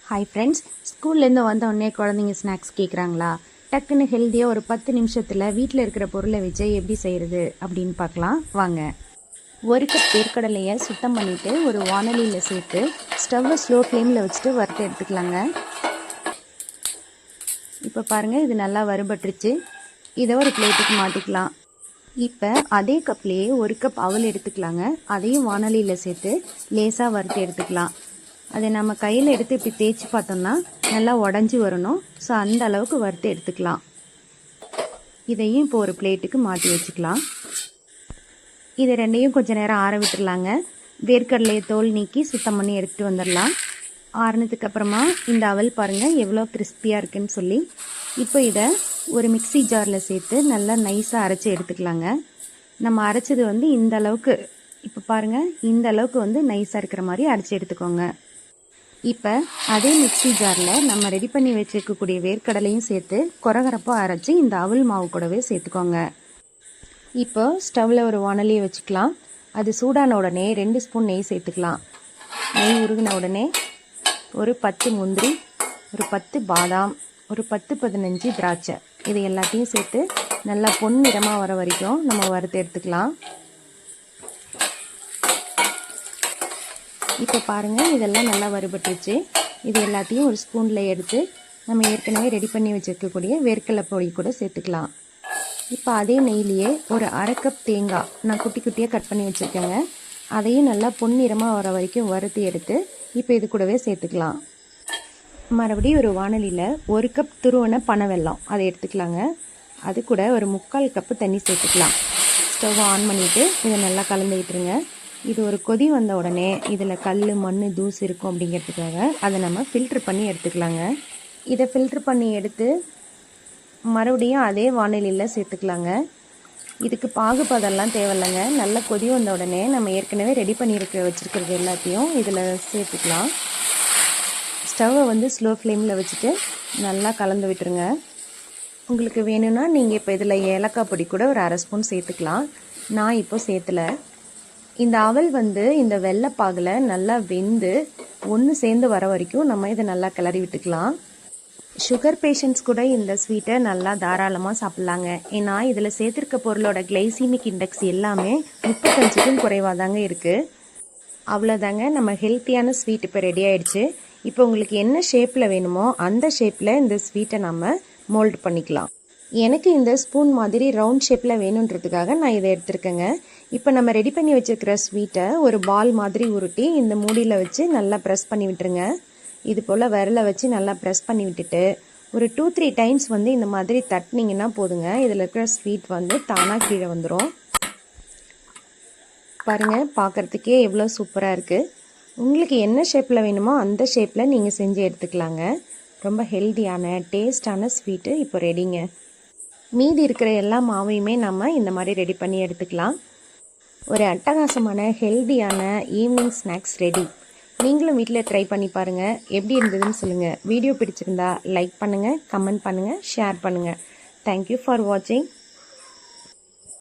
Hi friends, ஸ்கூல்லேருந்து வந்த உடனே குழந்தைங்க ஸ்நாக்ஸ் கேட்குறாங்களா? டக்குன்னு ஹெல்த்தியாக ஒரு 10 நிமிஷத்தில் வீட்டில் இருக்கிற பொருளை வச்சு எப்படி செய்கிறது அப்படின்னு பார்க்கலாம் வாங்க. ஒரு கப் வேர்க்கடலையை சுத்தம் பண்ணிவிட்டு ஒரு வானலியில் சேர்த்து ஸ்டவ்வை ஸ்லோ ஃப்ளேமில் வச்சுட்டு வறுத்து எடுத்துக்கலாங்க. இப்போ பாருங்கள், இது நல்லா வறுபட்டுருச்சு. இதை ஒரு பிளேட்டுக்கு மாற்றிக்கலாம். இப்போ அதே கப்லேயே ஒரு கப் அவல் எடுத்துக்கலாங்க. அதையும் வானலியில் சேர்த்து லேசாக வறுத்து எடுத்துக்கலாம். அதை நம்ம கையில் எடுத்து இப்படி தேய்ச்சி பார்த்தோம்னா நல்லா உடஞ்சி வரணும். ஸோ அந்த அளவுக்கு வறுத்து எடுத்துக்கலாம். இதையும் இப்போ ஒரு பிளேட்டுக்கு மாற்றி வச்சுக்கலாம். இதை ரெண்டையும் கொஞ்சம் நேரம் ஆற விட்டுடலாங்க. வேர்க்கடலையை தோல் நீக்கி சுத்தம் பண்ணி எடுத்துகிட்டு வந்துடலாம். ஆறுனதுக்கு அப்புறமா இந்த அவல் பாருங்கள் எவ்வளோ கிறிஸ்பியாக இருக்குன்னு சொல்லி. இப்போ இதை ஒரு மிக்சி ஜாரில் சேர்த்து நல்லா நைஸாக அரைச்சி எடுத்துக்கலாங்க. நம்ம அரைச்சது இந்த அளவுக்கு, இப்போ பாருங்கள் இந்த அளவுக்கு நைஸாக இருக்கிற மாதிரி அரைச்சி எடுத்துக்கோங்க. இப்போ அதே மிக்சி ஜாரில் நம்ம ரெடி பண்ணி வச்சுருக்கக்கூடிய வேர்க்கடலையும் சேர்த்து கொரகரப்பாக அரைச்சி இந்த அவல் மாவு கூடவே சேர்த்துக்கோங்க. இப்போ ஸ்டவ்வில் ஒரு வானலியை வச்சுக்கலாம். அது சூடான உடனே 2 ஸ்பூன் நெய் சேர்த்துக்கலாம். நெய் உருகின உடனே ஒரு 10 முந்திரி, ஒரு 10 பாதாம், ஒரு 10-15 திராட்சை, இது எல்லாத்தையும் சேர்த்து நல்லா பொன்னிறமாக வர வரைக்கும் நம்ம வறுத்து எடுத்துக்கலாம். இப்போ பாருங்கள், இதெல்லாம் நல்லா வறுபட்டுருச்சு. இது எல்லாத்தையும் ஒரு ஸ்பூனில் எடுத்து நம்ம ஏற்கனவே ரெடி பண்ணி வச்சுருக்கக்கூடிய வேர்க்கடலை பொடி கூட சேர்த்துக்கலாம். இப்போ அதே நெய்லேயே ஒரு அரை கப் தேங்காய் நான் குட்டி குட்டியாக கட் பண்ணி வச்சுருக்கேங்க. அதையும் நல்லா பொன்னிறமாக வர வரைக்கும் வறுத்து எடுத்து இப்போ இது கூடவே சேர்த்துக்கலாம். மறுபடியும் ஒரு வானலியில் ஒரு கப் துருவன பனை வெல்லம் அதை எடுத்துக்கலாங்க. அது கூட ஒரு 3/4 கப்பு தண்ணி சேர்த்துக்கலாம். ஸ்டவ் ஆன் பண்ணிவிட்டு இதை நல்லா கலந்து விட்டுருங்க. இது ஒரு கொதி வந்த உடனே இதில் கல், மண், தூசு இருக்கும் அப்படிங்கிறதுக்காக அதை நம்ம ஃபில்ட்ரு பண்ணி எடுத்துக்கலாங்க. இதை ஃபில்ட்ரு பண்ணி எடுத்து மறுபடியும் அதே வானிலையில் சேர்த்துக்கலாங்க. இதுக்கு பாகுபதெல்லாம் தேவையில்லைங்க. நல்ல கொதி வந்த உடனே நம்ம ஏற்கனவே ரெடி பண்ணி வச்சுருக்கிறது எல்லாத்தையும் இதில் சேர்த்துக்கலாம். ஸ்டவ்வை ஸ்லோ ஃப்ளேமில் வச்சுட்டு நல்லா கலந்து விட்டுருங்க. உங்களுக்கு வேணும்னா நீங்கள் இப்போ இதில் ஏலக்காய் பொடி கூட ஒரு அரை ஸ்பூன் சேர்த்துக்கலாம். நான் இப்போ சேர்த்துல. இந்த அவல் இந்த வெள்ளைப்பாகில் நல்லா வெந்து ஒன்று சேர்ந்து வர வரைக்கும் நம்ம இதை நல்லா கிளறி விட்டுக்கலாம். சுகர் பேஷண்ட்ஸ் கூட இந்த ஸ்வீட்டை நல்லா தாராளமாக சாப்பிட்லாங்க. ஏன்னா இதில் சேர்த்துருக்க பொருளோட கிளைசிமிக் இண்டெக்ஸ் எல்லாமே 35க்கும் குறைவாக தாங்க இருக்குது. அவ்வளோதாங்க, நம்ம ஹெல்த்தியான ஸ்வீட் இப்போ ரெடி ஆகிடுச்சு. இப்போ உங்களுக்கு என்ன ஷேப்பில் வேணுமோ அந்த ஷேப்பில் இந்த ஸ்வீட்டை நம்ம மோல்டு பண்ணிக்கலாம். எனக்கு இந்த ஸ்பூன் மாதிரி ரவுண்ட் ஷேப்பில் வேணுன்றதுக்காக நான் இதை எடுத்துருக்கேங்க. இப்போ நம்ம ரெடி பண்ணி வச்சுருக்கிற ஸ்வீட்டை ஒரு பால் மாதிரி உருட்டி இந்த மூடியில் வச்சு நல்லா ப்ரெஸ் பண்ணி விட்டுருங்க. இது போல் விரலை வச்சு நல்லா ப்ரெஸ் பண்ணி விட்டுட்டு ஒரு 2-3 டைம்ஸ் இந்த மாதிரி தட்டினீங்கன்னா போதுங்க. இதில் இருக்கிற ஸ்வீட் தானாக கீழே வந்துடும். பாருங்கள், பார்க்குறதுக்கே எவ்வளோ சூப்பராக இருக்குது. உங்களுக்கு என்ன ஷேப்பில் வேணுமோ அந்த ஷேப்பில் நீங்கள் செஞ்சு எடுத்துக்கலாங்க. ரொம்ப ஹெல்த்தியான டேஸ்டான ஸ்வீட்டு இப்போ ரெடிங்க. மீதி இருக்கிற எல்லா மாவையுமே நம்ம இந்த மாதிரி ரெடி பண்ணி எடுத்துக்கலாம். ஒரு அட்டகாசமான ஹெல்த்தியான ஈவினிங் ஸ்நாக்ஸ் ரெடி. நீங்களும் வீட்டில் ட்ரை பண்ணி பாருங்கள். எப்படி இருந்ததுன்னு சொல்லுங்கள். வீடியோ பிடிச்சிருந்தா லைக் பண்ணுங்கள், கமெண்ட் பண்ணுங்கள், ஷேர் பண்ணுங்கள். தேங்க்யூ ஃபார் வாட்சிங்.